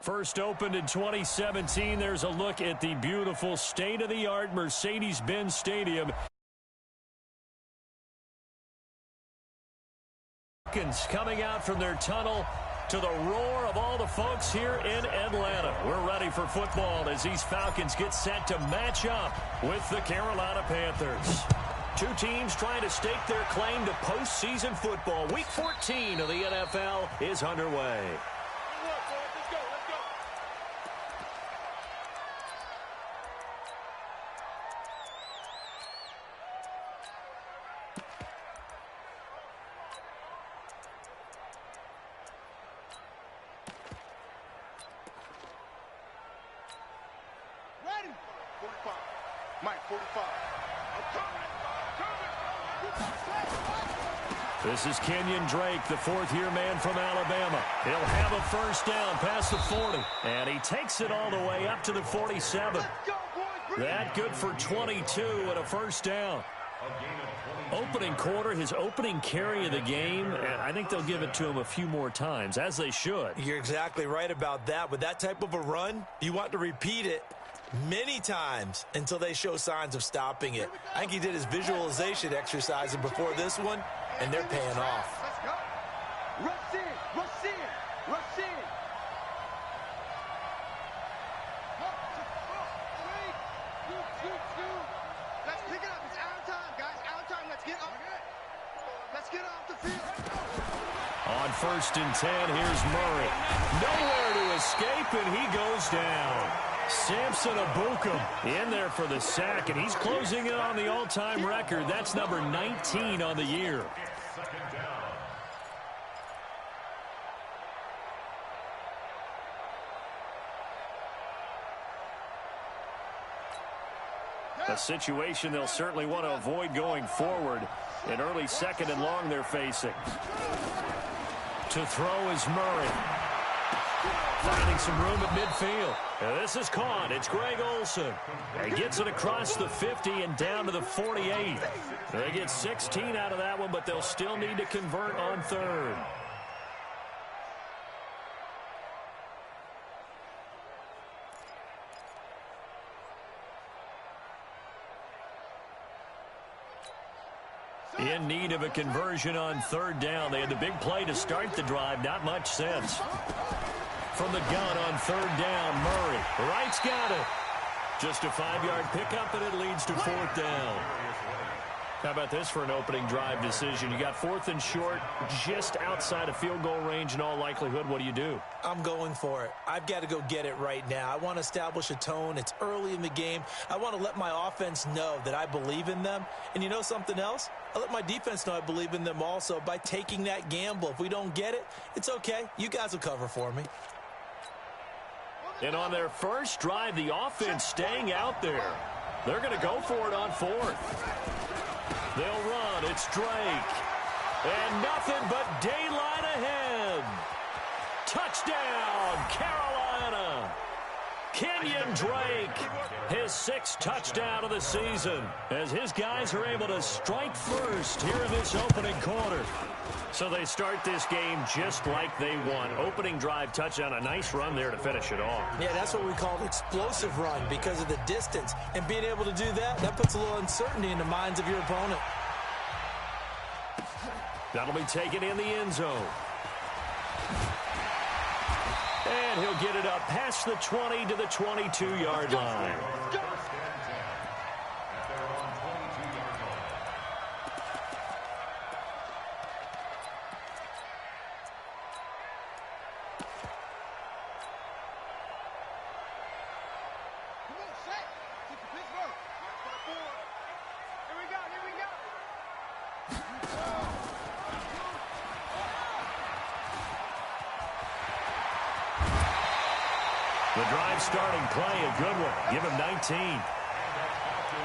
First opened in 2017. There's a look at the beautiful state-of-the-art Mercedes-Benz Stadium. Falcons coming out from their tunnel to the roar of all the folks here in Atlanta. We're ready for football as these Falcons get set to match up with the Carolina Panthers. Two teams trying to stake their claim to postseason football. Week 14 of the NFL is underway. This is Kenyon Drake, the fourth-year man from Alabama. He'll have a first down past the 40, and he takes it all the way up to the 47. That good for 22 and a first down. Opening quarter, his opening carry of the game, and I think they'll give it to him a few more times, as they should. You're exactly right about that. With that type of a run, you want to repeat it many times until they show signs of stopping it. I think he did his visualization exercise before this one, and they're paying off. Let's go. Rush in, rush in, rush in. 1, 2, 3, 2. Let's pick it up. It's our time, guys. Our time. Let's get up. Let's get off the field. On 1st and 10, here's Murray. Nowhere to escape, and he goes down. Samson Abukum in there for the sack, and he's closing in on the all-time record. That's number 19 on the year. A situation they'll certainly want to avoid going forward. An early 2nd and long they're facing. To throw is Murray. Finding some room at midfield. And this is caught. It's Greg Olsen. He gets it across the 50 and down to the 48. They get 16 out of that one, but they'll still need to convert on 3rd. In need of a conversion on 3rd down. They had the big play to start the drive. Not much sense. From the gun on 3rd down, Murray. Wright's got it. Just a 5-yard pickup, and it leads to 4th down. How about this for an opening drive decision? You got 4th and short, just outside of field goal range in all likelihood. What do? I'm going for it. I've got to go get it right now. I want to establish a tone. It's early in the game. I want to let my offense know that I believe in them. And you know something else? I let my defense know I believe in them also by taking that gamble. If we don't get it, it's okay. You guys will cover for me. And on their first drive, the offense staying out there. They're going to go for it on 4th. They'll run. It's Drake. And nothing but daylight ahead. Touchdown, Carolina. Kenyon Drake, his 6th touchdown of the season, as his guys are able to strike first here in this opening quarter. So they start this game just like they won. Opening drive touchdown, a nice run there to finish it off. Yeah, that's what we call an explosive run because of the distance. And being able to do that, that puts a little uncertainty in the minds of your opponent. That'll be taken in the end zone. And he'll get it up past the 20 to the 22-yard line. The drive starting play, a good one. Give him 19.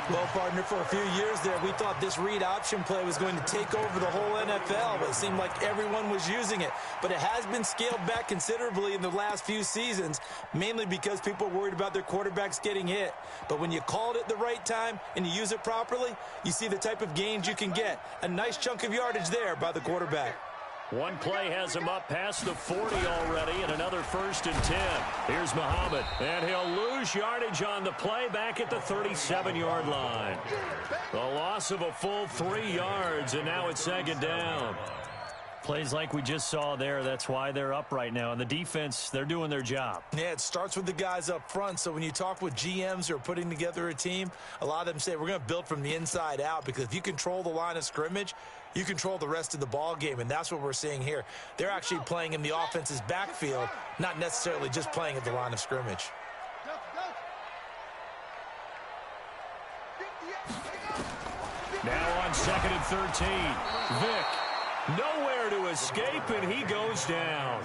Well, partner, for a few years there, we thought this read option play was going to take over the whole NFL, but it seemed like everyone was using it. But it has been scaled back considerably in the last few seasons, mainly because people are worried about their quarterbacks getting hit. But when you call it at the right time and you use it properly, you see the type of gains you can get. A nice chunk of yardage there by the quarterback. One play has him up past the 40 already, and another 1st and 10. Here's Muhammad, and he'll lose yardage on the play back at the 37-yard line. The loss of a full 3 yards, and now it's 2nd down. Plays like we just saw there. That's why they're up right now. And the defense, they're doing their job. Yeah, it starts with the guys up front. So when you talk with GMs who are putting together a team, a lot of them say we're going to build from the inside out, because if you control the line of scrimmage, you control the rest of the ball game, and that's what we're seeing here. They're actually playing in the offense's backfield, not necessarily just playing at the line of scrimmage. Now on 2nd and 13, Vick. Nowhere to escape, and he goes down.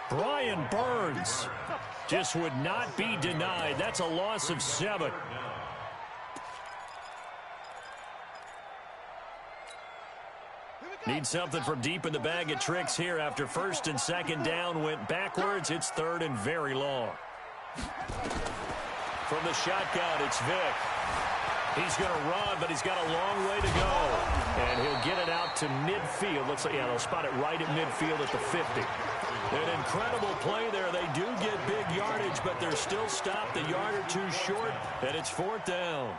Brian Burns just would not be denied. That's a loss of 7. Need something from deep in the bag of tricks here after 1st and 2nd down went backwards. It's 3rd and very long. From the shotgun, it's Vick. He's going to run, but he's got a long way to go. And he'll get it out to midfield. Looks like, yeah, they'll spot it right at midfield at the 50. An incredible play there. They do get big yardage, but they're still stopped a yard or 2 short, and it's 4th down.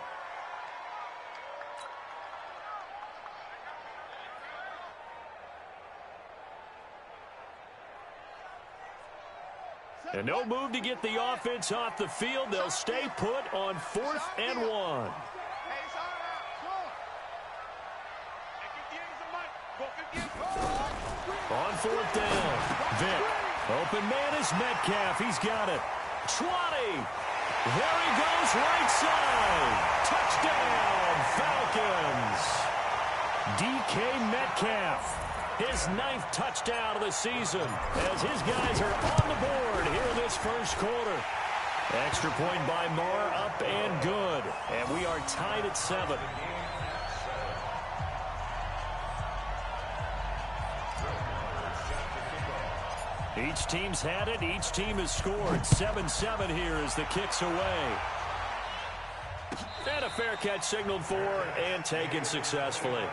And no move to get the offense off the field. They'll stay put on 4th and 1. On 4th down, Vick. Open man is Metcalf. He's got it. 20. There he goes, right side. Touchdown, Falcons. DK Metcalf. His 9th touchdown of the season as his guys are on the board here in this 1st quarter. Extra point by Moore, up and good. And we are tied at 7. Each team's had it. Each team has scored. 7-7 here as the kick's away. And a fair catch signaled for and taken successfully.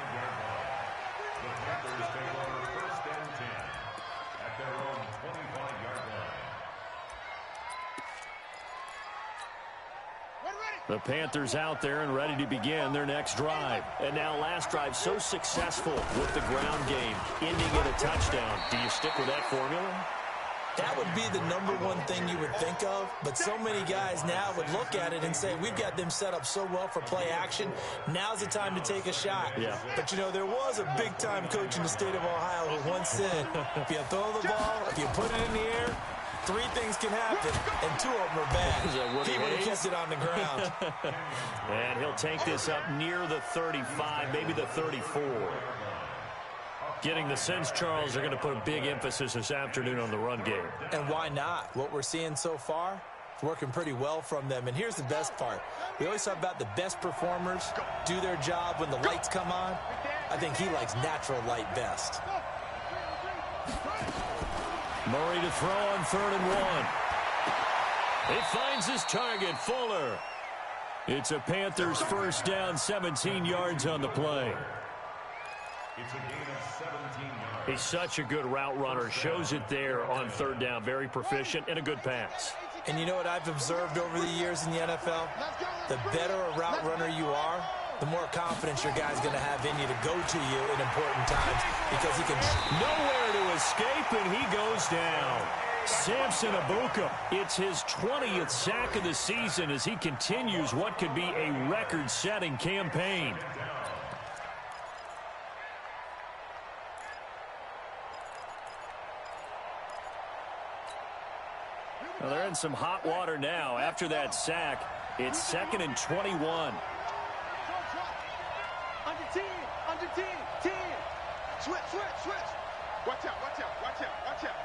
The Panthers out there and ready to begin their next drive. And now last drive so successful with the ground game, ending in a touchdown. Do you stick with that formula? That would be the #1 thing you would think of, but so many guys now would look at it and say, we've got them set up so well for play action. Now's the time to take a shot. Yeah. But, you know, there was a big-time coach in the state of Ohio who once said, if you throw the ball, if you put it in the air, 3 things can happen, and 2 of them are bad. He would have kept it on the ground. And he'll take this up near the 35, maybe the 34. Getting the sense, Charles, are going to put a big emphasis this afternoon on the run game. And why not? What we're seeing so far is working pretty well from them. And here's the best part. We always talk about the best performers do their job when the lights come on. I think he likes natural light best. Murray to throw on 3rd and 1. He finds his target, Fuller. It's a Panthers 1st down, 17 yards on the play. It's a gain of 17 yards. He's such a good route runner. Shows it there on 3rd down. Very proficient and a good pass. And you know what I've observed over the years in the NFL? The better a route runner you are, the more confidence your guy's going to have in you to go to you in important times, because he can... Nowhere to escape, and he goes down. Samson Abuka, it's his 20th sack of the season as he continues what could be a record-setting campaign. Well, they're in some hot water now. After that sack, it's 2nd and 21. Under 10, under 10, 10. Switch, switch, switch. Watch out, watch out, watch out, watch out.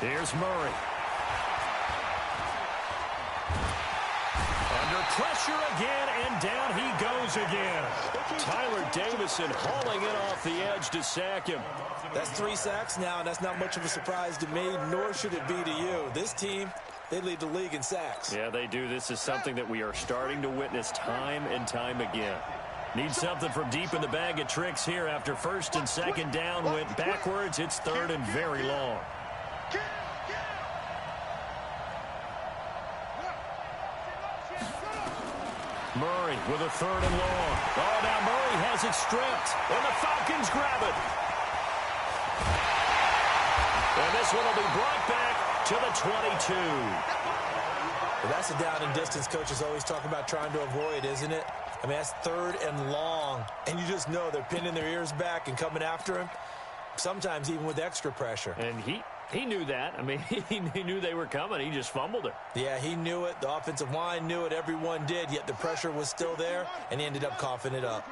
Here's Murray. Under pressure again, and down he goes again. Tyler Davison hauling it off the edge to sack him. That's 3 sacks now, and that's not much of a surprise to me, nor should it be to you. This team, they lead the league in sacks. Yeah, they do. This is something that we are starting to witness time and time again. Need something from deep in the bag of tricks here after first and second down went backwards. It's third and very long. Murray with a third and long. Oh, now Murray has it stripped, and the Falcons grab it. And this one will be brought back to the 22. Well, that's a down and distance coaches always talk about trying to avoid, isn't it? I mean, that's third and long, and you just know they're pinning their ears back and coming after him, sometimes even with extra pressure. And he knew that. I mean, he knew they were coming. He just fumbled it. Yeah, he knew it. The offensive line knew it. Everyone did, yet the pressure was still there, and he ended up coughing it up.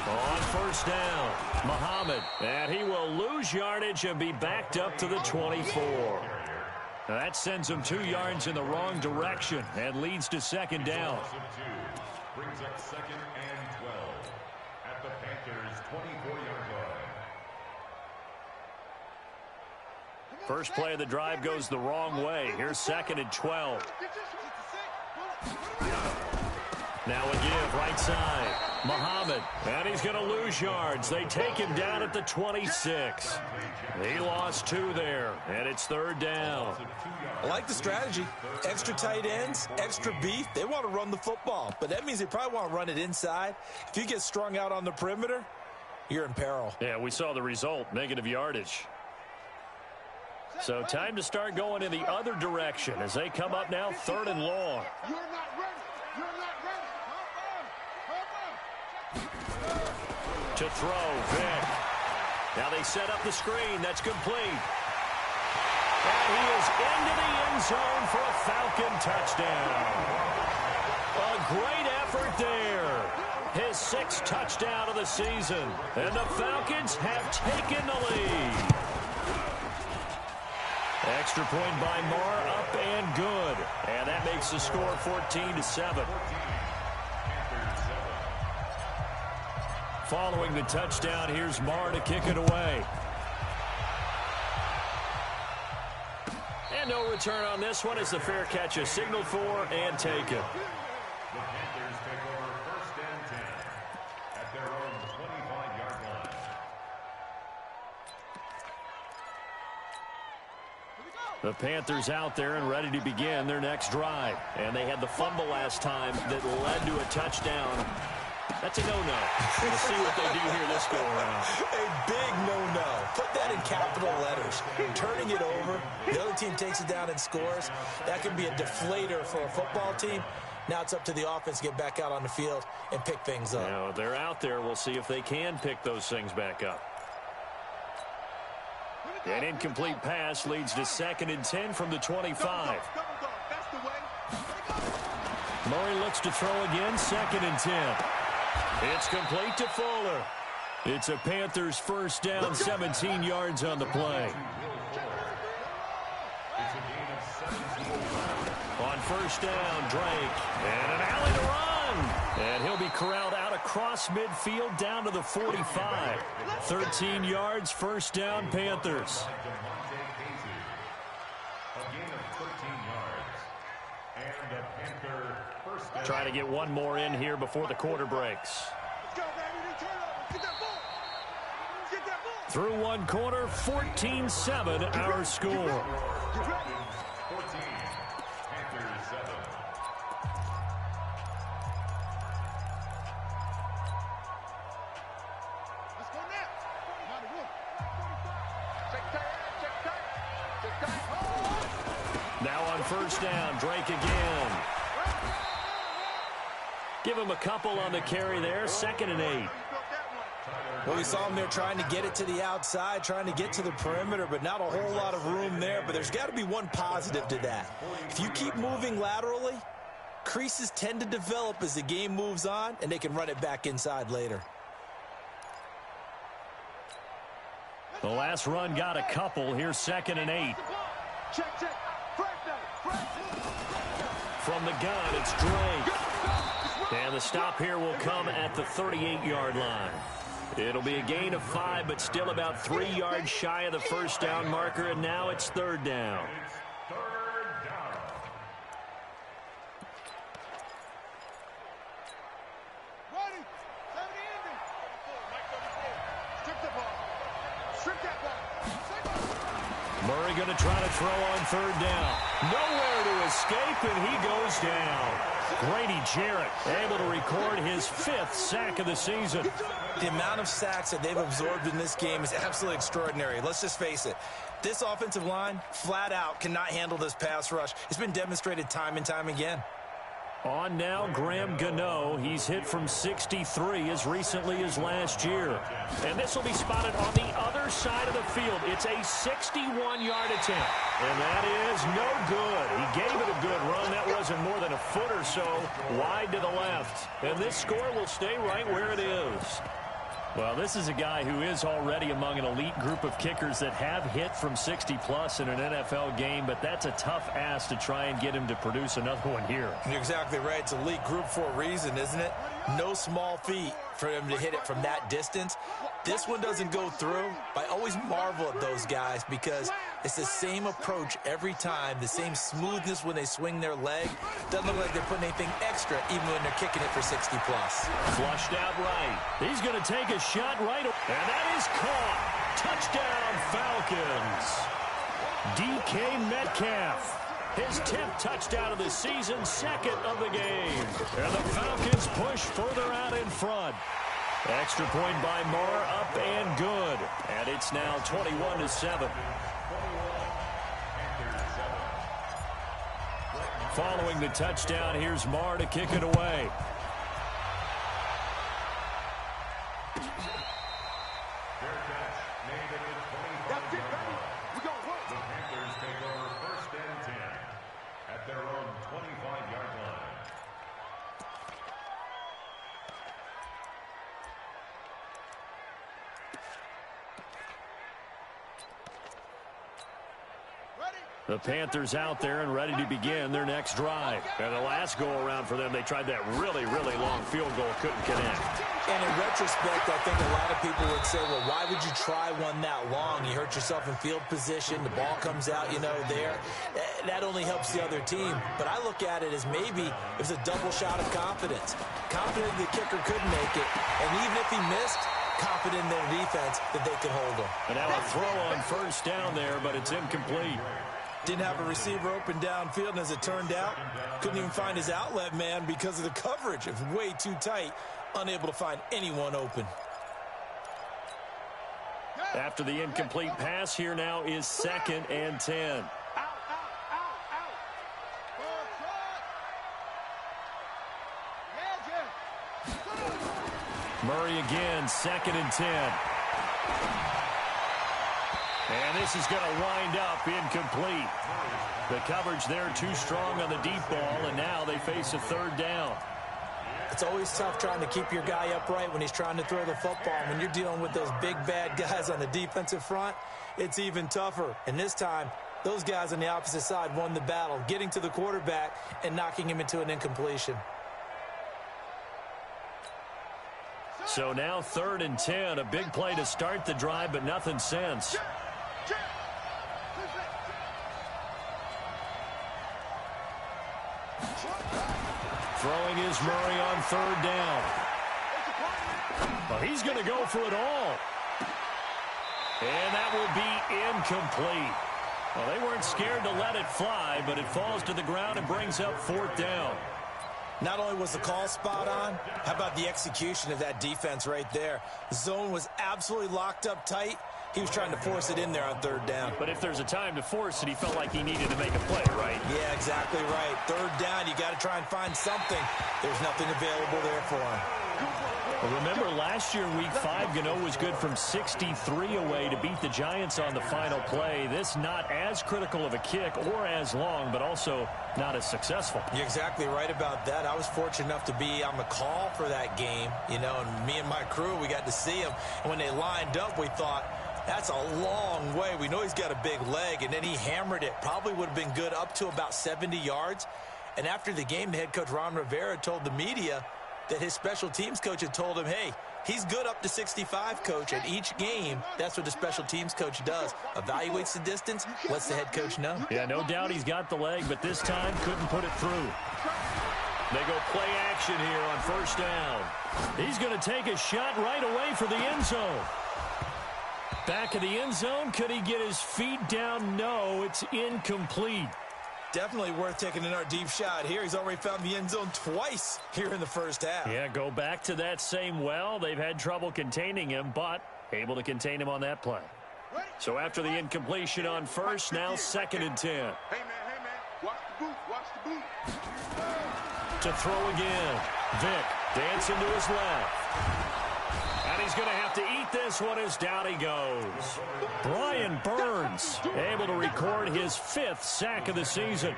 On first down, Muhammad, and he will lose yardage and be backed up to the 24. Now that sends him 2 yards in the wrong direction and leads to second down. Brings up second and 12 at the Panthers' 24-yard line. First play of the drive goes the wrong way. Here's second and 12. Now a give, right side. Muhammad, and he's going to lose yards. They take him down at the 26. He lost 2 there, and it's third down. I like the strategy. Extra tight ends, extra beef. They want to run the football, but that means they probably want to run it inside. If you get strung out on the perimeter, you're in peril. Yeah, we saw the result, negative yardage. So time to start going in the other direction as they come up now, third and long. You're not ready. You're not ready. To throw, Vick. Now they set up the screen. That's complete. And he is into the end zone for a Falcon touchdown. A great effort there. His 6th touchdown of the season. And the Falcons have taken the lead. Extra point by Marr, up and good. And that makes the score 14-7. Following the touchdown, here's Marr to kick it away. And no return on this one as the fair catch is signaled for and taken. The Panthers take over first and 10 at their own 25-yard line. The Panthers out there and ready to begin their next drive. And they had the fumble last time that led to a touchdown. That's a no-no. We'll see what they do here this go-around. A big no-no. Put that in capital letters. Turning it over, the other team takes it down and scores. That can be a deflator for a football team. Now it's up to the offense to get back out on the field and pick things up. Now, they're out there. We'll see if they can pick those things back up. An incomplete pass leads to second and 10 from the 25. Murray looks to throw again, second and 10. It's complete to Fuller. It's a Panthers first down, 17 yards on the play. On first down, Drake. And an alley to run. And he'll be corralled out across midfield down to the 45. 13 yards, first down, Panthers. Trying to get one more in here before the quarter breaks. Through one quarter, 14-7, our score. Now on first down, Drake again. Give him a couple on the carry there, second and 8. Well, we saw him there trying to get it to the outside, trying to get to the perimeter, but not a whole lot of room there. But there's got to be one positive to that. If you keep moving laterally, creases tend to develop as the game moves on, and they can run it back inside later. The last run got a couple. Here's second and 8. From the gun, it's Drake. And the stop here will come at the 38-yard line. It'll be a gain of 5, but still about 3 yards shy of the first down marker, and now it's third down. Murray going to try to throw on third down. Nowhere to escape, and he goes down. Grady Jarrett able to record his 5th sack of the season. The amount of sacks that they've absorbed in this game is absolutely extraordinary. Let's just face it. This offensive line, flat out, cannot handle this pass rush. It's been demonstrated time and time again. On now, Graham Gano. He's hit from 63 as recently as last year. And this will be spotted on the other side of the field. It's a 61-yard attempt. And that is no good. He gave it a good run. That wasn't more than a foot or so wide to the left. And this score will stay right where it is. Well, this is a guy who is already among an elite group of kickers that have hit from 60-plus in an NFL game, but that's a tough ask to try and get him to produce another one here. You're exactly right. It's elite group for a reason, isn't it? No small feat for him to hit it from that distance. This one doesn't go through. I always marvel at those guys because it's the same approach every time, the same smoothness when they swing their leg. Doesn't look like they're putting anything extra even when they're kicking it for 60-plus. Flushed out right. He's going to take a shot right, and that is caught. Touchdown, Falcons. DK Metcalf. His 10th touchdown of the season, 2nd of the game. And the Falcons push further out in front. Extra point by Moore, up and good. And it's now 21-7. Following the touchdown, here's Moore to kick it away. The Panthers take over 1st and 10 at their own 25-yard line. The Panthers out there and ready to begin their next drive. And the last go-around for them, they tried that really, really long field goal, couldn't connect. And in retrospect, I think a lot of people would say, well, why would you try one that long? You hurt yourself in field position. The ball comes out, there. That only helps the other team. But I look at it as maybe it was a double shot of confidence. Confident the kicker could make it. And even if he missed, confident in their defense that they could hold him. And now a throw on first down there, but it's incomplete. Didn't have a receiver open downfield, and as it turned out, couldn't even find his outlet man because of the coverage. It was way too tight, unable to find anyone open. After the incomplete pass, here now is 2nd and 10. Murray again, 2nd and 10. And this is going to wind up incomplete. The coverage there too strong on the deep ball, and now they face a 3rd down. It's always tough trying to keep your guy upright when he's trying to throw the football. When you're dealing with those big, bad guys on the defensive front, it's even tougher. And this time, those guys on the opposite side won the battle, getting to the quarterback and knocking him into an incompletion. So now 3rd and 10, a big play to start the drive, but nothing since. Throwing is Murray on 3rd down. Well, he's going to go for it all. And that will be incomplete. Well, they weren't scared to let it fly, but it falls to the ground and brings up 4th down. Not only was the call spot on, how about the execution of that defense right there? The zone was absolutely locked up tight. He was trying to force it in there on 3rd down. But if there's a time to force it, he felt like he needed to make a play, right? Yeah, exactly right. 3rd down, you got to try and find something. There's nothing available there for him. Well, remember, last year, Week 5, Gano was good from 63 away to beat the Giants on the final play. This not as critical of a kick or as long, but also not as successful. You're exactly right about that. I was fortunate enough to be on the call for that game, and me and my crew, we got to see him. And when they lined up, we thought, that's a long way. We know he's got a big leg, and then he hammered it. Probably would have been good up to about 70 yards. And after the game, the head coach, Ron Rivera, told the media that his special teams coach had told him, hey, he's good up to 65, coach. And each game, that's what the special teams coach does. Evaluates the distance, lets the head coach know. Yeah, no doubt he's got the leg, but this time couldn't put it through. They go play action here on 1st down. He's going to take a shot right away for the end zone. Back of the end zone. Could he get his feet down? No, it's incomplete. Definitely worth taking another deep shot here. He's already found the end zone twice here in the first half. Yeah, go back to that same well. They've had trouble containing him, but able to contain him on that play. So after the incompletion on first, now 2nd and 10. Hey, man, watch the boot, watch the boot. To throw again. Vick dancing to his left. And he's going to have to eat this one as down he goes. Brian Burns able to record his 5th sack of the season.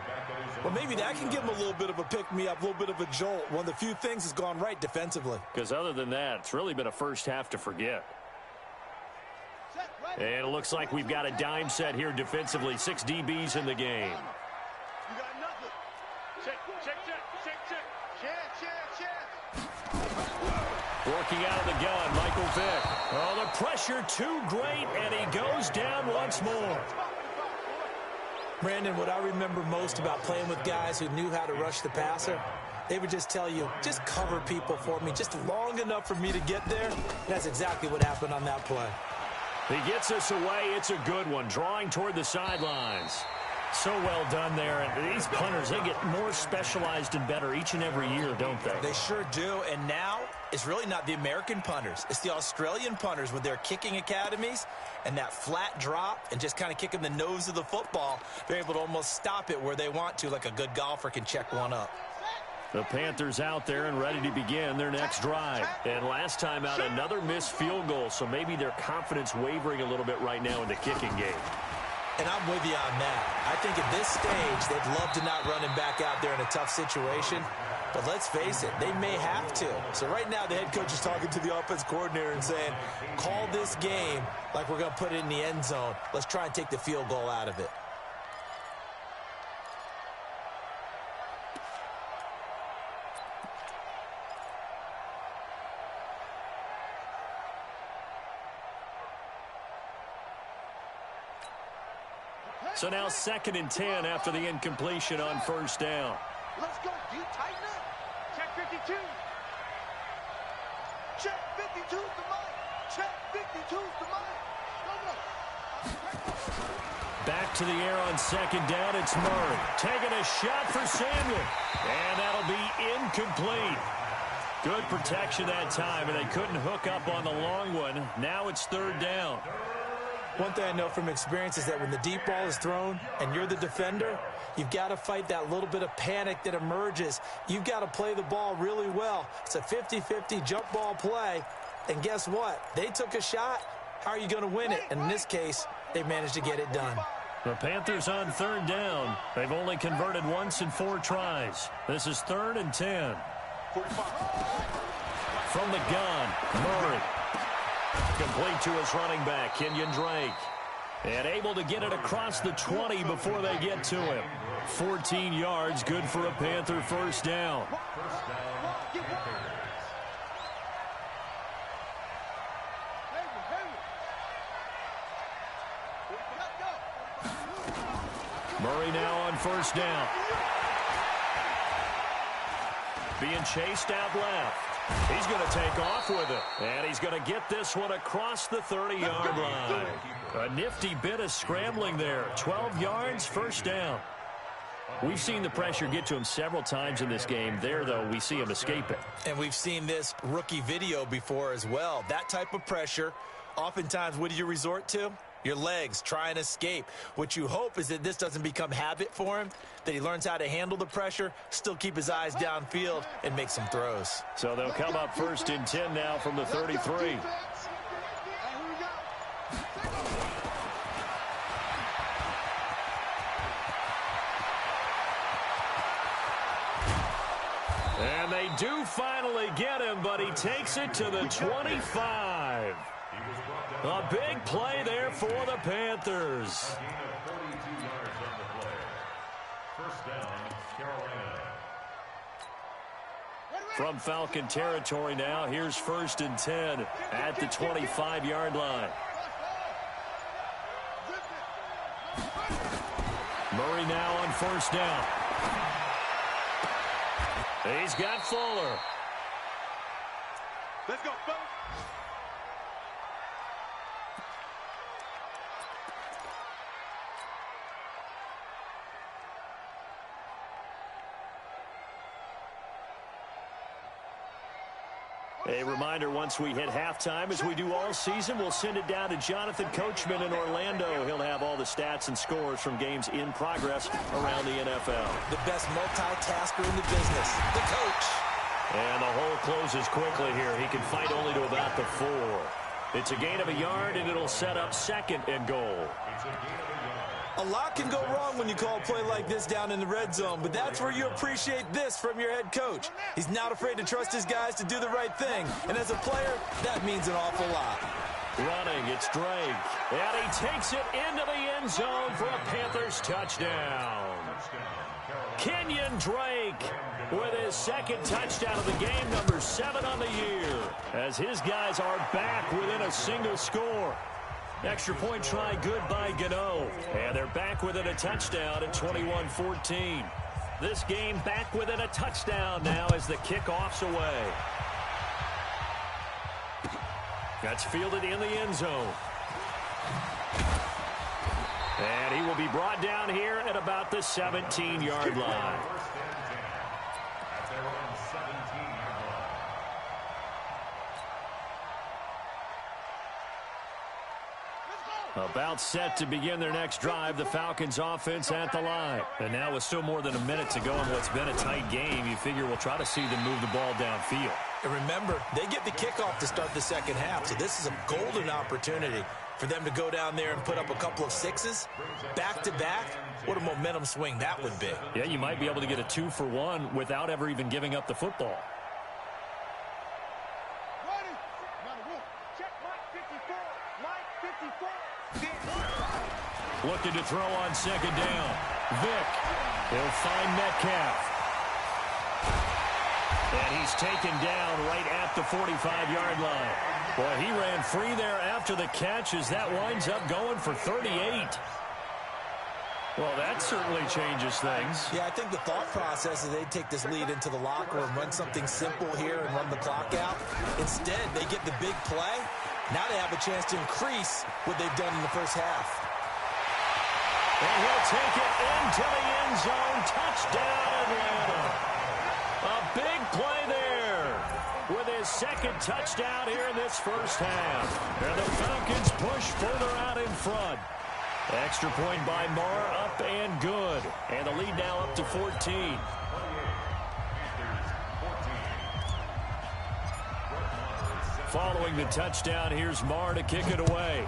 Well, maybe that can give him a little bit of a pick-me-up, a little bit of a jolt. One of the few things has gone right defensively. Because other than that, it's really been a first half to forget. And it looks like we've got a dime set here defensively. 6 DBs in the game. You got nothing. Check. Working out of the gun, Michael Vick. Oh, the pressure too great, and he goes down once more. Brandon, what I remember most about playing with guys who knew how to rush the passer, they would just tell you, just cover people for me, just long enough for me to get there. And that's exactly what happened on that play. He gets us away. It's a good one, drawing toward the sidelines. So well done there. And these punters, they get more specialized and better each and every year, don't they? They sure do. And now it's really not the American punters. It's the Australian punters with their kicking academies and that flat drop and just kind of kicking the nose of the football. They're able to almost stop it where they want to, like a good golfer can check one up. The Panthers out there and ready to begin their next drive. And last time out, another missed field goal, so maybe their confidence wavering a little bit right now in the kicking game. And I'm with you on that. I think at this stage, they'd love to not run him back out there in a tough situation. But let's face it, they may have to. So right now, the head coach is talking to the offense coordinator and saying, call this game like we're going to put it in the end zone. Let's try and take the field goal out of it. So now 2nd and 10 after the incompletion on first down. Let's go, D. Tighten up. Check 52. Check 52's the mic. Check 52's the mic. Back to the air on 2nd down. It's Murray taking a shot for Samuel. And that'll be incomplete. Good protection that time, and they couldn't hook up on the long one. Now it's 3rd down. One thing I know from experience is that when the deep ball is thrown and you're the defender, you've got to fight that little bit of panic that emerges. You've got to play the ball really well. It's a 50-50 jump ball play. And guess what? They took a shot. How are you going to win it? And in this case, they managed to get it done. The Panthers on 3rd down. They've only converted once in 4 tries. This is 3rd and 10. From the gun, Murray. Complete to his running back, Kenyon Drake. And able to get it across the 20 before they get to him. 14 yards, good for a Panther first down. Murray now on first down. Being chased out left. He's going to take off with it. And he's going to get this one across the 30-yard line. A nifty bit of scrambling there. 12 yards, first down. We've seen the pressure get to him several times in this game. There, though, we see him escape it. And we've seen this rookie video before as well. That type of pressure, oftentimes, what do you resort to? Your legs, try and escape. What you hope is that this doesn't become habit for him, that he learns how to handle the pressure, still keep his eyes downfield, and make some throws. So they'll come up 1st and 10 now from the 33. And they do finally get him, but he takes it to the 25. A big play there for the Panthers. From Falcon territory now, here's 1st and 10 at the 25-yard line. Murray now on first down. He's got Fuller. Let's go, fellas. A reminder, once we hit halftime, as we do all season, we'll send it down to Jonathan Coachman in Orlando. He'll have all the stats and scores from games in progress around the NFL. The best multitasker in the business, the coach. And the hole closes quickly here. He can fight only to about the 4. It's a gain of a yard, and it'll set up 2nd and goal. A lot can go wrong when you call a play like this down in the red zone, but that's where you appreciate this from your head coach. He's not afraid to trust his guys to do the right thing, and as a player, that means an awful lot. Running, it's Drake, and he takes it into the end zone for a Panthers touchdown. Kenyon Drake with his 2nd touchdown of the game, number 7 on the year, as his guys are back within a single score. Extra point try good by Gano. And they're back within a touchdown at 21-14. This game back within a touchdown now as the kickoff's away. That's fielded in the end zone. And he will be brought down here at about the 17-yard line. About set to begin their next drive, the Falcons offense at the line. And now with still more than a minute to go in what's been a tight game, you figure we'll try to see them move the ball downfield. And remember, they get the kickoff to start the second half, so this is a golden opportunity for them to go down there and put up a couple of 6s back-to-back. What a momentum swing that would be. Yeah, you might be able to get a 2-for-1 without ever even giving up the football. Looking to throw on 2nd down. Vick. He'll find Metcalf. And he's taken down right at the 45-yard line. Boy, he ran free there after the catch as that winds up going for 38. Well, that certainly changes things. Yeah, I think the thought process is they take this lead into the locker room, run something simple here and run the clock out. Instead, they get the big play. Now they have a chance to increase what they've done in the first half. And he'll take it into the end zone. Touchdown, Atlanta. A big play there with his 2nd touchdown here in this first half. And the Falcons push further out in front. Extra point by Marr, up and good. And the lead now up to 14. Following the touchdown, here's Marr to kick it away.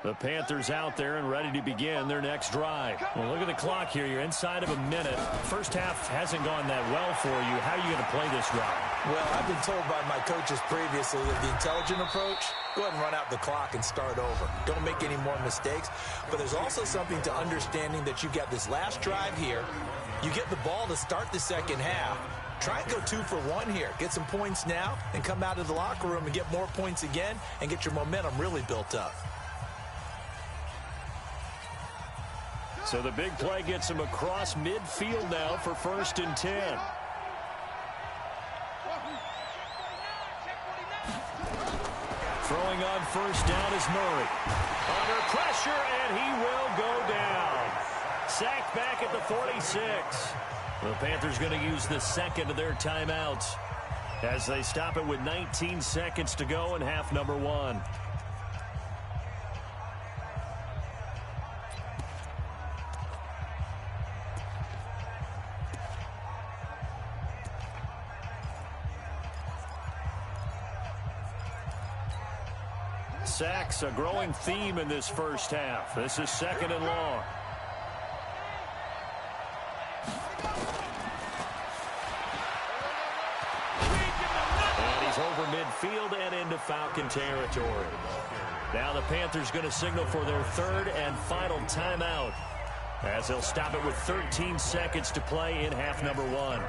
The Panthers out there and ready to begin their next drive. Well, look at the clock here. You're inside of a minute. First half hasn't gone that well for you. How are you going to play this drive? Well, I've been told by my coaches previously that the intelligent approach, go ahead and run out the clock and start over. Don't make any more mistakes. But there's also something to understanding that you got this last drive here. You get the ball to start the second half. Try and go 2-for-1 here. Get some points now and come out of the locker room and get more points again and get your momentum really built up. So the big play gets him across midfield now for 1st and 10. Throwing on 1st down is Murray. Under pressure, and he will go down. Sacked back at the 46. The Panthers going to use the 2nd of their timeouts as they stop it with 19 seconds to go in half number 1. Sacks, a growing theme in this first half. This is 2nd and long. And he's over midfield and into Falcon territory. Now the Panthers going to signal for their 3rd and final timeout as they'll stop it with 13 seconds to play in half number 1.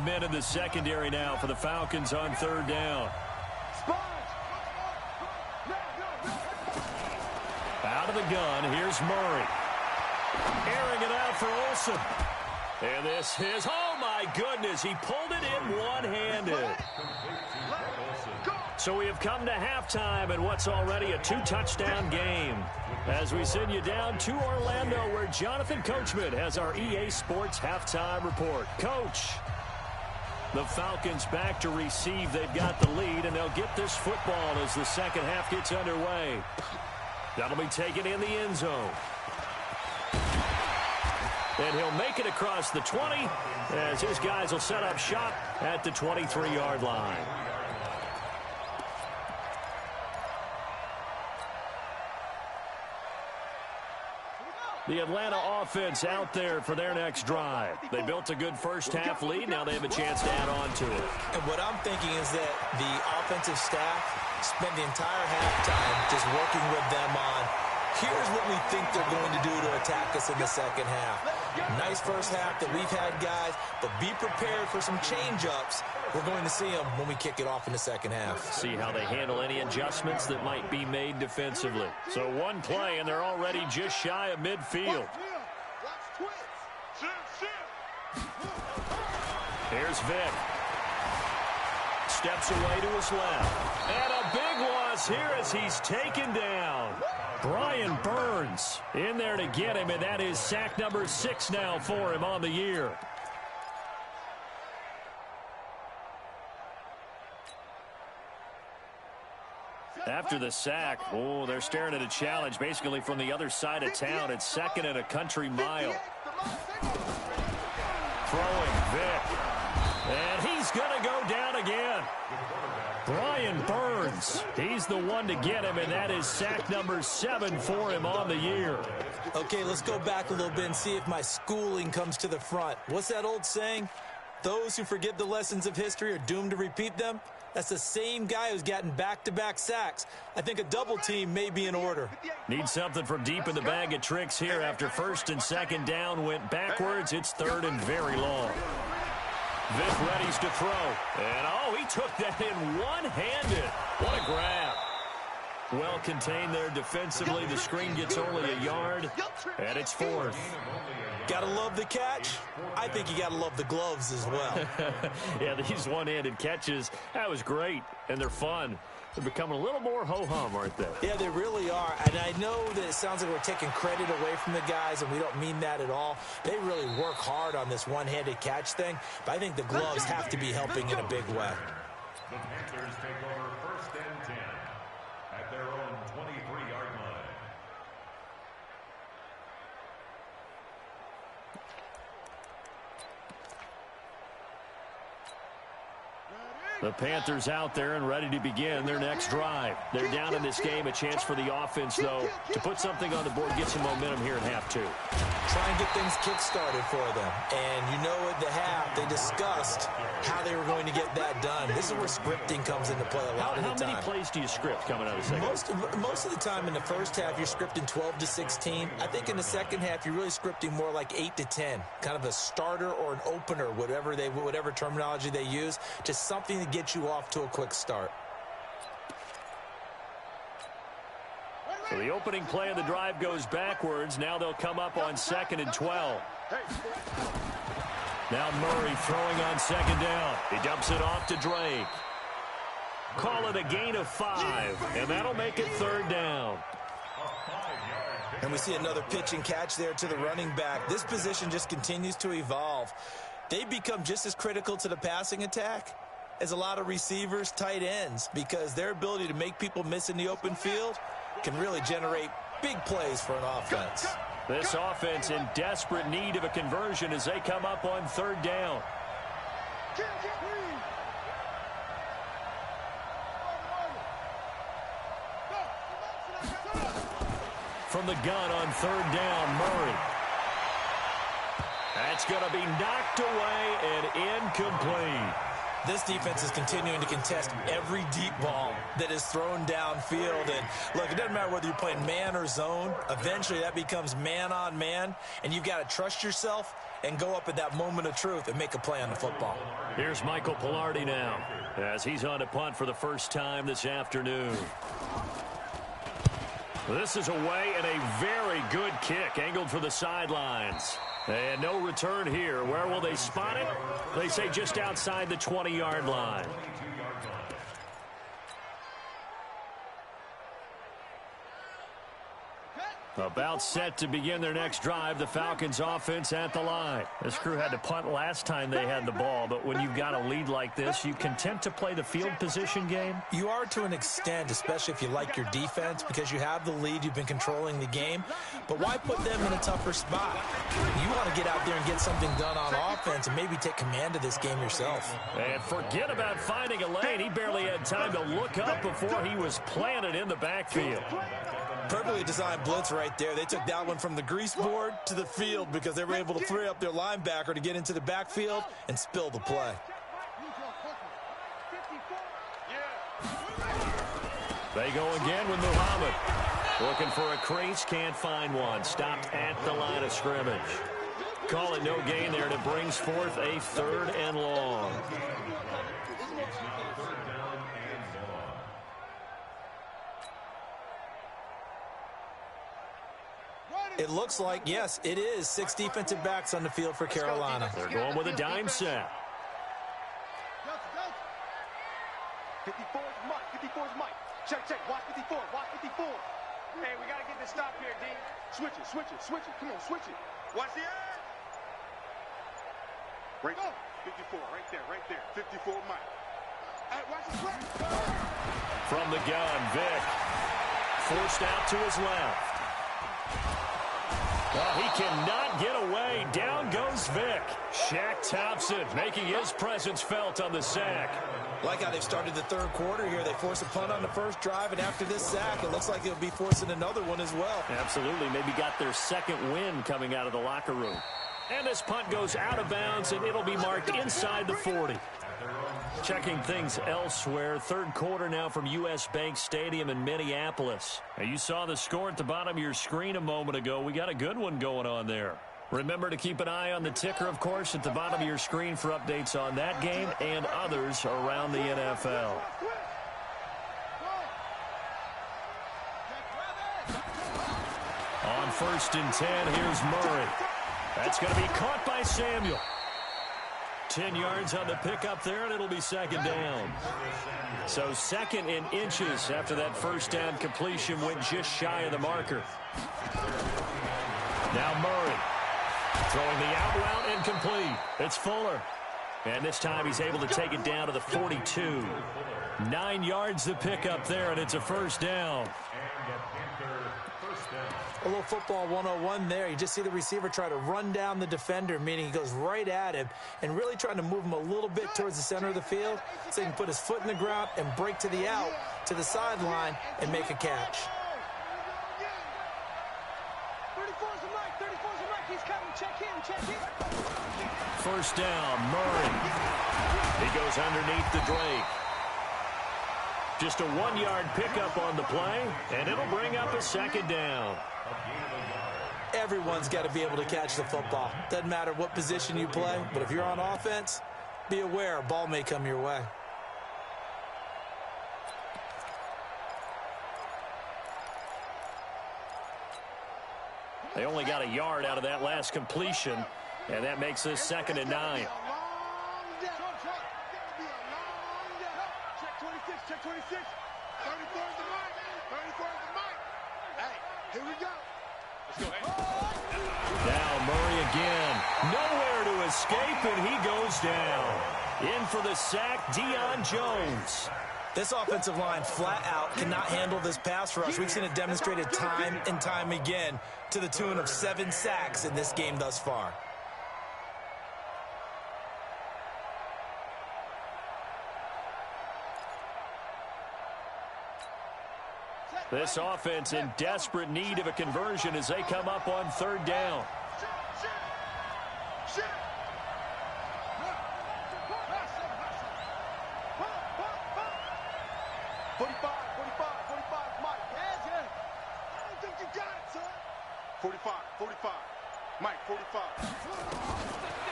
Men in the secondary now for the Falcons on 3rd down. Out of the gun, here's Murray. Airing it out for Olsen. And this is, oh my goodness, he pulled it in one-handed. So we have come to halftime in what's already a 2-touchdown game. As we send you down to Orlando, where Jonathan Coachman has our EA Sports halftime report. Coach, the Falcons back to receive. They've got the lead, and they'll get this football as the second half gets underway. That'll be taken in the end zone. And he'll make it across the 20 as his guys will set up shop at the 23-yard line. The Atlanta offense out there for their next drive. They built a good first-half lead. Now they have a chance to add on to it. And what I'm thinking is that the offensive staff spent the entire halftime just working with them on, here's what we think they're going to do to attack us in the second half. Nice first half that we've had, guys, but be prepared for some change-ups. We're going to see them when we kick it off in the second half. See how they handle any adjustments that might be made defensively. So one play, and they're already just shy of midfield. Here's Vick. Steps away to his left. And a big loss here as he's taken down. Brian Burns in there to get him, and that is sack number 6 now for him on the year. After the sack, oh, they're staring at a challenge basically from the other side of town. It's second and a country mile. Throwing Vick. And he's going to go down again. Brian Burns, he's the one to get him, and that is sack number 7 for him on the year. Okay, let's go back a little bit and see if my schooling comes to the front. What's that old saying? Those who forget the lessons of history are doomed to repeat them. That's the same guy who's gotten back-to-back sacks. I think a double team may be in order. Need something from deep in the bag of tricks here after first and second down went backwards. It's third and very long. Vick readies to throw. And, oh, he took that in one-handed. What a grab. Well contained there defensively. The screen gets only a yard, and it's fourth. Gotta love the catch. I think you gotta love the gloves as well. Yeah, these one-handed catches, that was great, and they're fun. They're becoming a little more ho-hum, aren't they? Yeah, they really are. And I know that it sounds like we're taking credit away from the guys, and we don't mean that at all. They really work hard on this one-handed catch thing, but I think the gloves have to be helping in a big way. The Panthers take over first and 10 at their own 23-yard line. The Panthers out there and ready to begin their next drive. They're down in this game. A chance for the offense, though, to put something on the board, get some momentum here in half 2. Try and get things kick-started for them. And you know at the half, they discussed how they were going to get that done. This is where scripting comes into play a lot of the time. How many plays do you script coming out of the second? Most of the time in the first half, you're scripting 12 to 16. I think in the second half, you're really scripting more like 8 to 10. Kind of a starter or an opener, whatever terminology they use. Just something to get you off to a quick start. So the opening play of the drive goes backwards. Now they'll come up on 2nd and 12. Now Murray throwing on 2nd down. He dumps it off to Drake. Call it a gain of 5, and that'll make it 3rd down. And we see another pitch and catch there to the running back. This position just continues to evolve. They become just as critical to the passing attack as a lot of receivers, tight ends, because their ability to make people miss in the open field can really generate big plays for an offense. This offense in desperate need of a conversion as they come up on 3rd down. From the gun on 3rd down, Murray. That's going to be knocked away and incomplete. This defense is continuing to contest every deep ball that is thrown downfield. And look, it doesn't matter whether you're playing man or zone. Eventually that becomes man on man, and you've got to trust yourself and go up at that moment of truth and make a play on the football. Here's Michael Pilardi now as he's on to punt for the first time this afternoon. This is away and a very good kick angled for the sidelines. And no return here. Where will they spot it? They say just outside the 20-yard line. About set to begin their next drive, the Falcons offense at the line. This crew had to punt last time they had the ball, but when you've got a lead like this, you content to play the field position game? You are to an extent, especially if you like your defense, because you have the lead, you've been controlling the game. But why put them in a tougher spot? You want to get out there and get something done on offense and maybe take command of this game yourself. And forget about finding a lane. He barely had time to look up before he was planted in the backfield. Perfectly designed blitz right there. They took that one from the grease board to the field because they were able to free up their linebacker to get into the backfield and spill the play. They go again with Muhammad. Looking for a crease, can't find one. Stopped at the line of scrimmage. Call it no gain there, and it brings forth a 3rd and long. It looks like, yes, it is 6 defensive backs on the field for Carolina. They're going with a dime set. 54 is Mike. 54 is Mike. Check. Watch 54. Watch 54. Hey, we got to get this stop here, D. Switch it. Come on, switch it. Watch the edge. Right there. 54, right there. 54 Mike. Hey, watch the play. From the gun, Vic. Forced out to his left. Oh, he cannot get away. Down goes Vic. Shaq Thompson making his presence felt on the sack. Like how they've started the 3rd quarter here. They force a punt on the first drive, and after this sack, it looks like they'll be forcing another one as well. Absolutely. Maybe got their 2nd win coming out of the locker room. And this punt goes out of bounds, and it'll be marked inside the 40. Checking things elsewhere. 3rd quarter now from U.S. Bank Stadium in Minneapolis. Now, you saw the score at the bottom of your screen a moment ago. We got a good one going on there. Remember to keep an eye on the ticker, of course, at the bottom of your screen for updates on that game and others around the NFL. On 1st and 10, here's Murray. That's going to be caught by Samuel. 10 yards on the pickup there, and it'll be 2nd down. So 2nd in inches after that 1st down completion went just shy of the marker. Now Murray throwing the out route and complete. It's Fuller. And this time he's able to take it down to the 42. 9 yards the pickup there, and it's a 1st down. A little football 101 there. You just see the receiver try to run down the defender, meaning he goes right at him and really trying to move him a little bit towards the center of the field so he can put his foot in the ground and break to the out, to the sideline, and make a catch. 34's a Mike. 34's a Mike. He's coming. Check in. 1st down, Murray. He goes underneath the Drake. Just a 1-yard pickup on the play, and it'll bring up a 2nd down. Everyone's got to be able to catch the football. Doesn't matter what position you play, but if you're on offense, be aware a ball may come your way. They only got a yard out of that last completion, and that makes this 2nd and 9. Check 26. 34 is the Mike. 34 is the Mike. Hey, here we go. Let's go. Now Murray again. Nowhere to escape, and he goes down. In for the sack, Deion Jones. This offensive line flat out cannot handle this pass rush. We've seen it demonstrated time and time again to the tune of 7 sacks in this game thus far. This offense in desperate need of a conversion as they come up on 3rd down.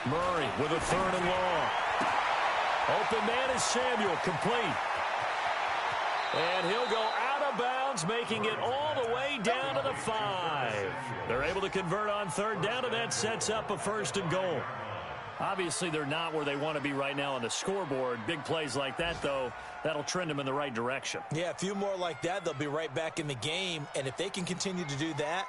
Murray with a 3rd and long. Open man is Samuel, complete. And he'll go out out of bounds, making it all the way down to the 5. They're able to convert on third down, and that sets up a 1st and goal. Obviously, they're not where they want to be right now on the scoreboard. Big plays like that, though, that'll trend them in the right direction. Yeah, a few more like that, they'll be right back in the game. And if they can continue to do that,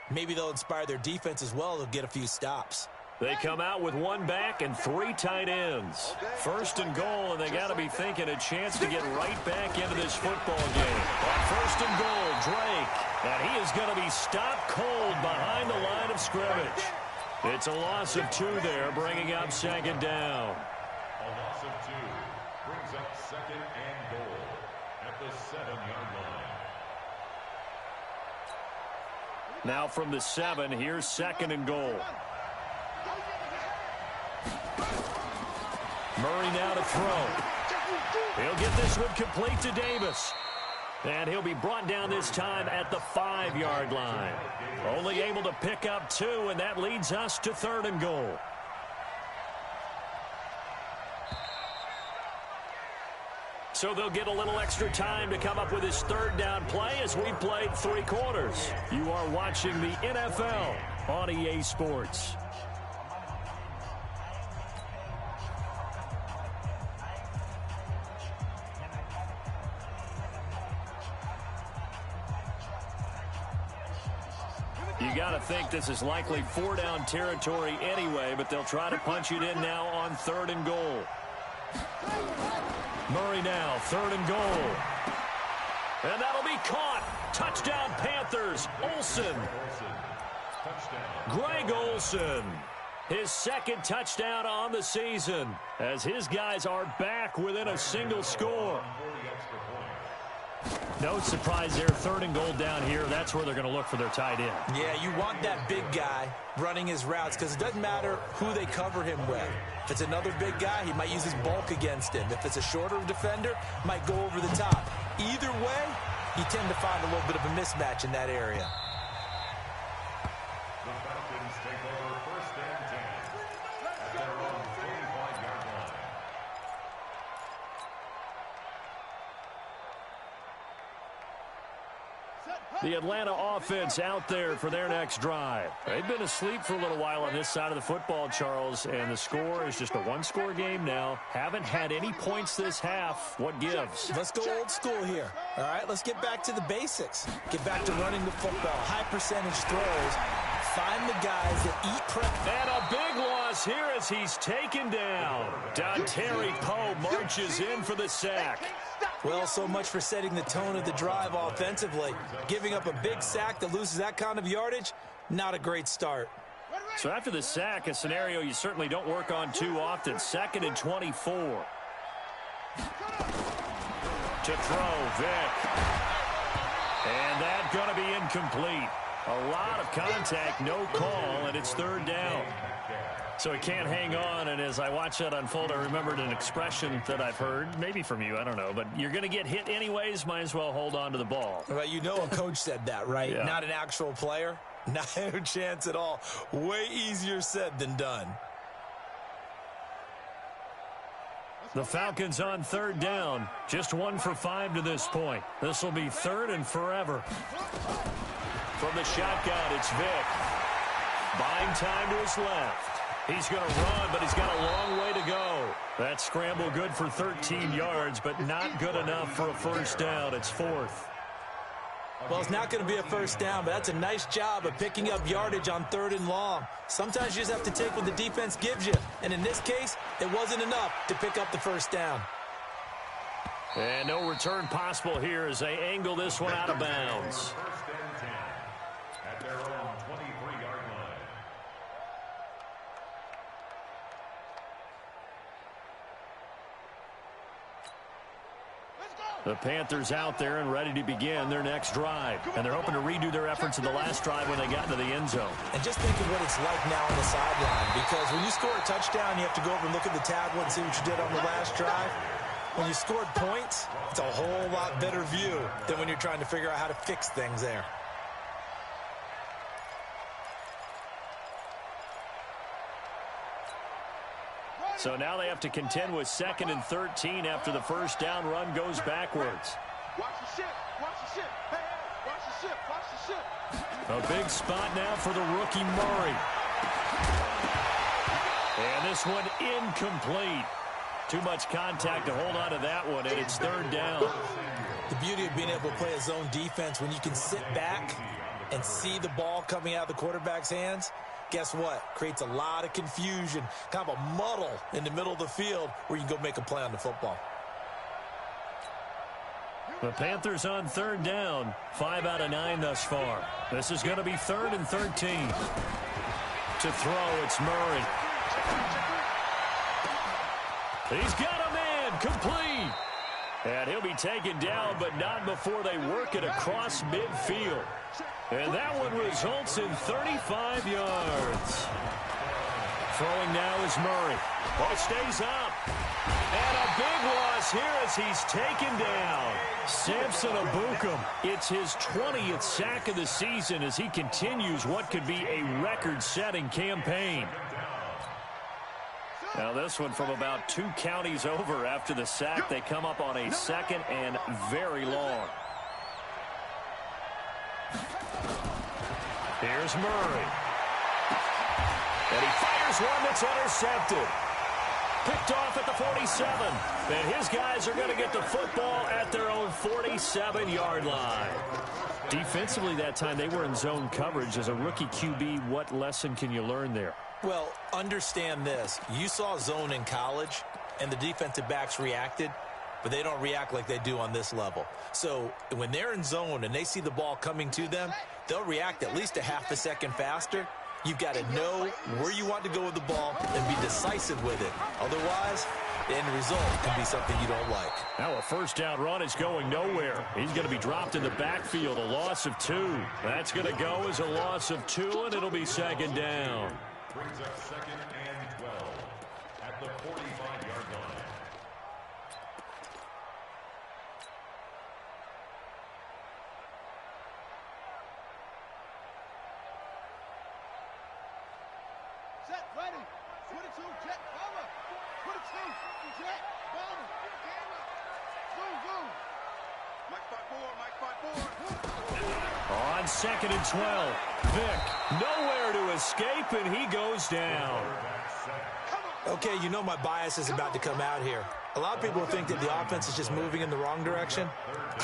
maybe they'll inspire their defense as well. They'll get a few stops. They come out with 1 back and 3 tight ends. 1st and goal, and they got to be thinking a chance to get right back into this football game. On 1st and goal, Drake. And he is going to be stopped cold behind the line of scrimmage. It's a loss of 2 there, bringing up 2nd down. A loss of 2 brings up 2nd and goal at the 7-yard line. Now from the 7, here's 2nd and goal. Murray now to throw. He'll get this one complete to Davis. And he'll be brought down this time at the 5-yard line. Only able to pick up 2, and that leads us to 3rd and goal. So they'll get a little extra time to come up with his 3rd down play as we played 3 quarters. You are watching the NFL on EA Sports. You got to think this is likely 4-down territory anyway, but they'll try to punch it in now on 3rd and goal. Murray now, 3rd and goal. And that'll be caught. Touchdown Panthers. Olsen. Greg Olsen. His 2nd touchdown on the season as his guys are back within a single score. No surprise there, 3rd and goal down here. That's where they're going to look for their tight end. Yeah, you want that big guy running his routes because it doesn't matter who they cover him with. If it's another big guy, he might use his bulk against him. If it's a shorter defender, might go over the top. Either way, you tend to find a little bit of a mismatch in that area. The Falcons take over 1st and 10 at their own 45-yard line. The Atlanta offense out there for their next drive. They've been asleep for a little while on this side of the football, Charles, and the score is just a 1-score game now. Haven't had any points this half. What gives? Let's go old school here. All right, let's get back to the basics. Get back to running the football. High percentage throws. Find the guys that eat prep. And a big loss here as he's taken down. Dontari Poe marches in for the sack. Well, so much for setting the tone of the drive offensively. Giving up a big sack that loses that kind of yardage, not a great start. So after the sack, a scenario you certainly don't work on too often. 2nd and 24. To throw, Vick. And that's going to be incomplete. A lot of contact, no call, and it's 3rd down. So he can't hang on, and as I watch that unfold, I remembered an expression that I've heard, maybe from you, I don't know, but you're going to get hit anyways, might as well hold on to the ball. Well, you know a coach said that, right? Yeah. Not an actual player. No chance at all. Way easier said than done. The Falcons on 3rd down, just 1 for 5 to this point. This will be 3rd and forever. From the shotgun, it's Vick. Buying time to his left. He's going to run, but he's got a long way to go. That scramble good for 13 yards, but not good enough for a 1st down. It's 4th. Well, it's not going to be a 1st down, but that's a nice job of picking up yardage on 3rd and long. Sometimes you just have to take what the defense gives you. And in this case, it wasn't enough to pick up the 1st down. And no return possible here as they angle this one out of bounds. 1st and 10 at their own 23-yard line. The Panthers out there and ready to begin their next drive. And they're hoping to redo their efforts in the last drive when they got into the end zone. And just think of what it's like now on the sideline, because when you score a touchdown, you have to go over and look at the tablet and see what you did on the last drive. When you scored points, it's a whole lot better view than when you're trying to figure out how to fix things there. So now they have to contend with 2nd and 13 after the 1st down run goes backwards. Watch the ship. Watch the ship. Hey, hey, watch the ship. Watch the ship. A big spot now for the rookie Murray. And this one incomplete. Too much contact to hold on to that one, and it's third down. The beauty of being able to play a zone defense when you can sit back and see the ball coming out of the quarterback's hands, guess what? Creates a lot of confusion, kind of a muddle in the middle of the field where you can go make a play on the football. The Panthers on third down, 5 out of 9 thus far. This is going to be 3rd and 13. To throw, it's Murray. He's got a man, complete. And he'll be taken down, but not before they work it across midfield. And that one results in 35 yards. Throwing now is Murray. Ball stays up. And a big loss here as he's taken down. Samson Abukum. It's his 20th sack of the season as he continues what could be a record-setting campaign. Now this one from about 2 counties over after the sack. They come up on a 2nd and very long. Here's Murray. And he fires one that's intercepted. Picked off at the 47. And his guys are going to get the football at their own 47-yard line. Defensively that time, they were in zone coverage. As a rookie QB, what lesson can you learn there? Well, understand this. You saw zone in college, and the defensive backs reacted, but they don't react like they do on this level. So when they're in zone and they see the ball coming to them, they'll react at least a half a second faster. You've got to know where you want to go with the ball and be decisive with it. Otherwise, the end result can be something you don't like. Now a first down run is going nowhere. He's going to be dropped in the backfield, a loss of 2. That's going to go as a loss of 2, and it'll be 2nd down. Brings up 2nd and 12 at the 45-yard line. Set, ready. 22, jet, bomber. 22, jet, bomber. Boom, boom. Mike spot 4, Mike spot 4. On 2nd and 12, Vick nowhere to escape, and he goes down. Okay, you know my bias is about to come out here. A lot of people think that the offense is just moving in the wrong direction.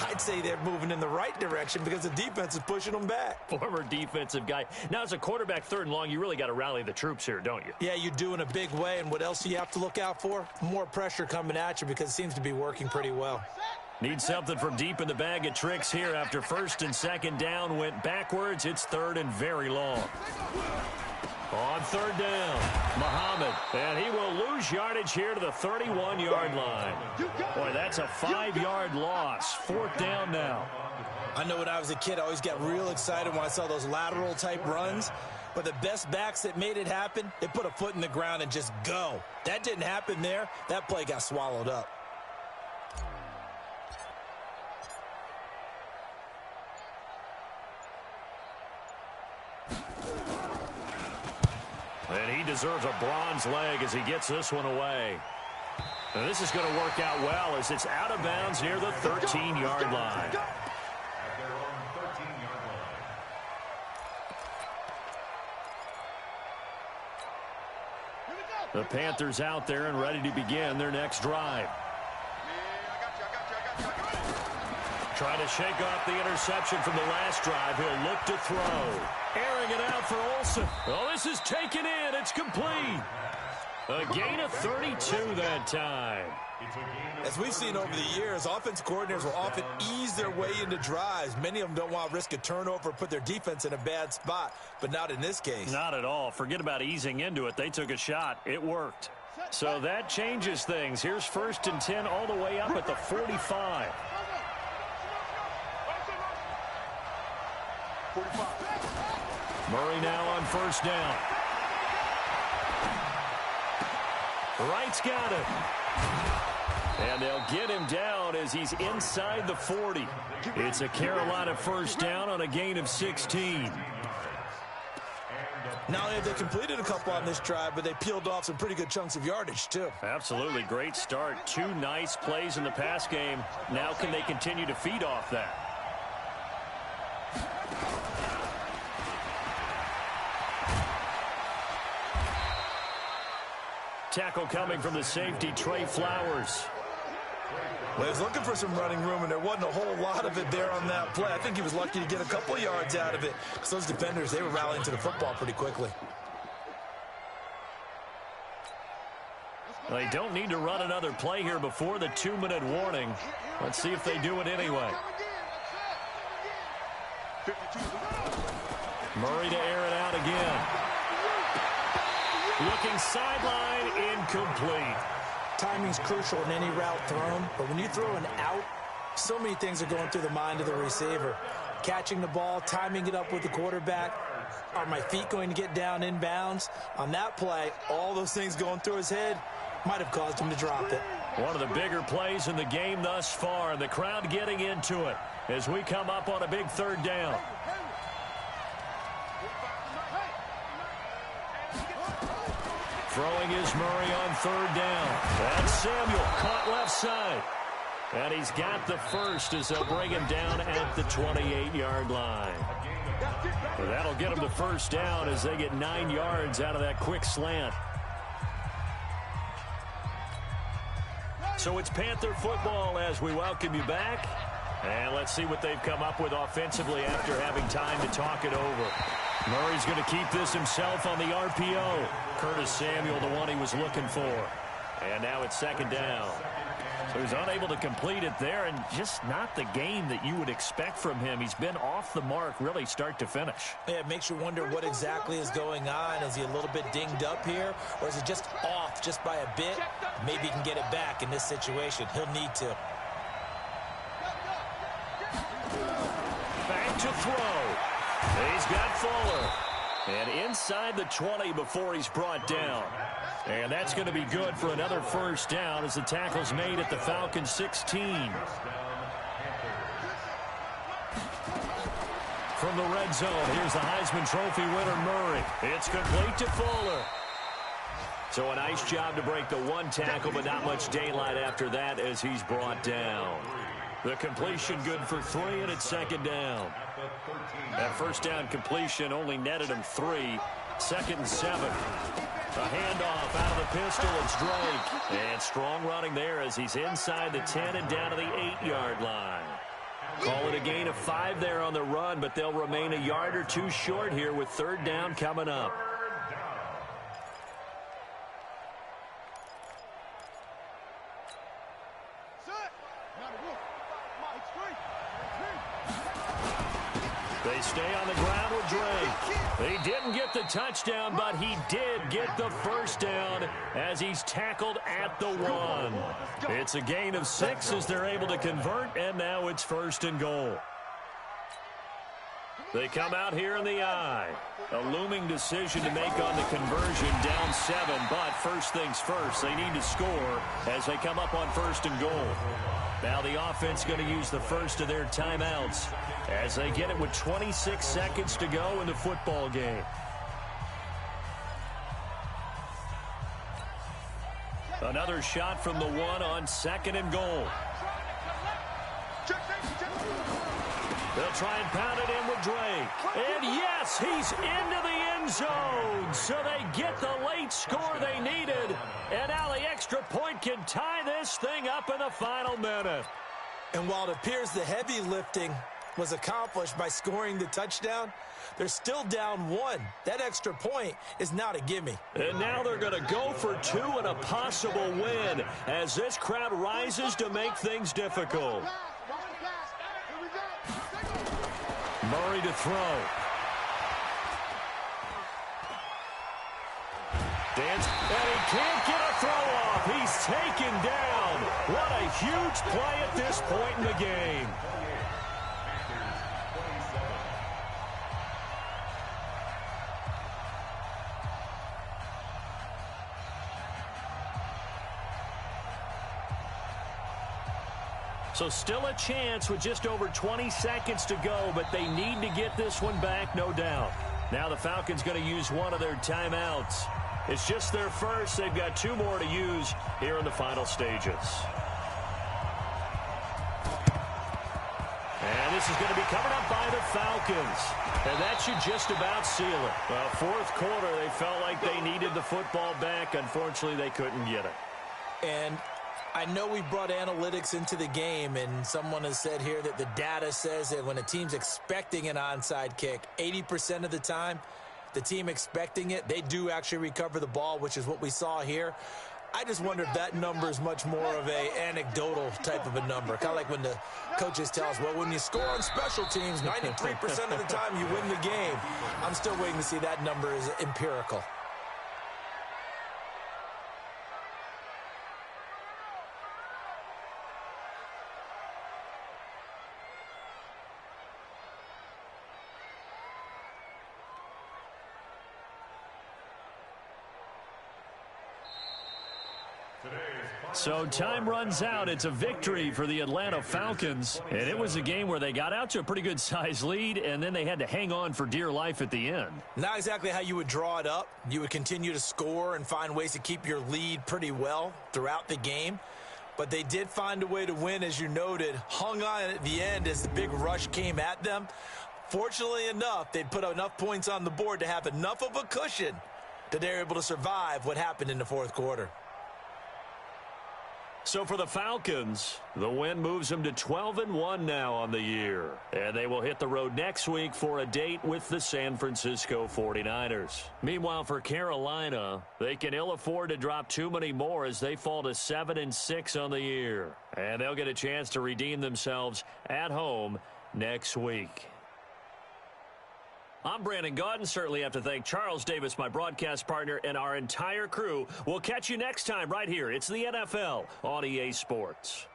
I'd say they're moving in the right direction because the defense is pushing them back. Former defensive guy. Now, as a quarterback 3rd and long, you really got to rally the troops here, don't you? Yeah, you do in a big way, and what else do you have to look out for? More pressure coming at you because it seems to be working pretty well. Need something from deep in the bag of tricks here after 1st and 2nd down went backwards. It's 3rd and very long. On 3rd down, Muhammad, and he will lose yardage here to the 31-yard line. Boy, that's a 5-yard loss. 4th down now. I know when I was a kid, I always got real excited when I saw those lateral-type runs. But the best backs that made it happen, they put a foot in the ground and just go. That didn't happen there. That play got swallowed up. And he deserves a bronze leg as he gets this one away. And this is going to work out well as it's out of bounds near the 13-yard line. At their own 13-yard line. The Panthers out there and ready to begin their next drive. Trying to shake off the interception from the last drive. He'll look to throw. Airing it out for Olsen. Oh, this is taken in. It's complete. A gain of 32 that time. As we've seen over the years, offensive coordinators will often ease their way into drives. Many of them don't want to risk a turnover or put their defense in a bad spot, but not in this case. Not at all. Forget about easing into it. They took a shot. It worked. So that changes things. Here's 1st and 10 all the way up at the 45. Murray now on 1st down. Wright's got it. And they'll get him down as he's inside the 40. It's a Carolina 1st down on a gain of 16. And a Not only have they completed a couple on this drive, but they peeled off some pretty good chunks of yardage, too. Absolutely. Great start. 2 nice plays in the pass game. Now can they continue to feed off that? Tackle coming from the safety, Trey Flowers. Well, he was looking for some running room, and there wasn't a whole lot of it there on that play. I think he was lucky to get a couple of yards out of it, because those defenders, they were rallying to the football pretty quickly. They don't need to run another play here before the 2-minute warning. Let's see if they do it anyway. Murray to air it out again. Looking sideline, incomplete. Timing's crucial in any route thrown, but when you throw an out, so many things are going through the mind of the receiver. Catching the ball, timing it up with the quarterback. Are my feet going to get down inbounds? On that play, all those things going through his head might have caused him to drop it. One of the bigger plays in the game thus far, and the crowd getting into it as we come up on a big 3rd down. Throwing is Murray on 3rd down. That's Samuel, caught left side. And he's got the first as they'll bring him down at the 28-yard line. And that'll get him the first down as they get 9 yards out of that quick slant. So it's Panther football as we welcome you back. And let's see what they've come up with offensively after having time to talk it over. Murray's going to keep this himself on the RPO. Curtis Samuel, the one he was looking for. And now it's 2nd down. So he's unable to complete it there, and just not the game that you would expect from him. He's been off the mark really start to finish. Yeah, it makes you wonder what exactly is going on. Is he a little bit dinged up here, or is it just off just by a bit? Maybe he can get it back in this situation. He'll need to. Back to throw. He's got Fuller. And inside the 20 before he's brought down. And that's going to be good for another first down as the tackle's made at the Falcons 16. From the red zone, here's the Heisman Trophy winner, Murray. It's complete to Fuller. So a nice job to break the 1 tackle, but not much daylight after that as he's brought down. The completion good for 3, and it's 2nd down. That first down completion only netted him 3. 2nd and 7. A handoff out of the pistol. It's Drake. And strong running there as he's inside the 10 and down to the 8-yard line. Call it a gain of 5 there on the run, but they'll remain a yard or 2 short here with 3rd down coming up. They stay on the ground with Drake. He didn't get the touchdown, but he did get the first down as he's tackled at the 1. It's a gain of 6 as they're able to convert, and now it's 1st and goal. They come out here in the I. A looming decision to make on the conversion, down 7, but first things first, they need to score as they come up on 1st and goal. Now the offense going to use the first of their timeouts as they get it with 26 seconds to go in the football game. Another shot from the 1 on 2nd and goal. They'll try and pound it in with Drake. And yes, he's into the end zone. So they get the late score they needed. And now the extra point can tie this thing up in the final minute. And while it appears the heavy lifting was accomplished by scoring the touchdown, they're still down 1. That extra point is not a gimme. And now they're going to go for 2 and a possible win as this crowd rises to make things difficult. Murray to throw. And he can't get a throw off. He's taken down. What a huge play at this point in the game. So still a chance with just over 20 seconds to go, but they need to get this one back, no doubt. Now the Falcons going to use one of their timeouts. It's just their first. They've got 2 more to use here in the final stages. And this is going to be covered up by the Falcons. And that should just about seal it. Well, fourth quarter, they felt like they needed the football back. Unfortunately, they couldn't get it. And I know we brought analytics into the game, and someone has said here that the data says that when a team's expecting an onside kick, 80% of the time, the team expecting it, they do actually recover the ball, which is what we saw here. I just wonder if that number is much more of a anecdotal type of a number. Kind of like when the coaches tell us, well, when you score on special teams, 93% of the time you win the game. I'm still waiting to see that number is empirical. So time runs out. It's a victory for the Atlanta Falcons. And it was a game where they got out to a pretty good size lead, and then they had to hang on for dear life at the end. Not exactly how you would draw it up. You would continue to score and find ways to keep your lead pretty well throughout the game. But they did find a way to win, as you noted. Hung on at the end as the big rush came at them. Fortunately enough, they'd put enough points on the board to have enough of a cushion that they were able to survive what happened in the fourth quarter. So for the Falcons, the win moves them to 12-1 now on the year. And they will hit the road next week for a date with the San Francisco 49ers. Meanwhile, for Carolina, they can ill afford to drop too many more as they fall to 7-6 on the year. And they'll get a chance to redeem themselves at home next week. I'm Brandon Gaudin. Certainly have to thank Charles Davis, my broadcast partner, and our entire crew. We'll catch you next time right here. It's the NFL on EA Sports.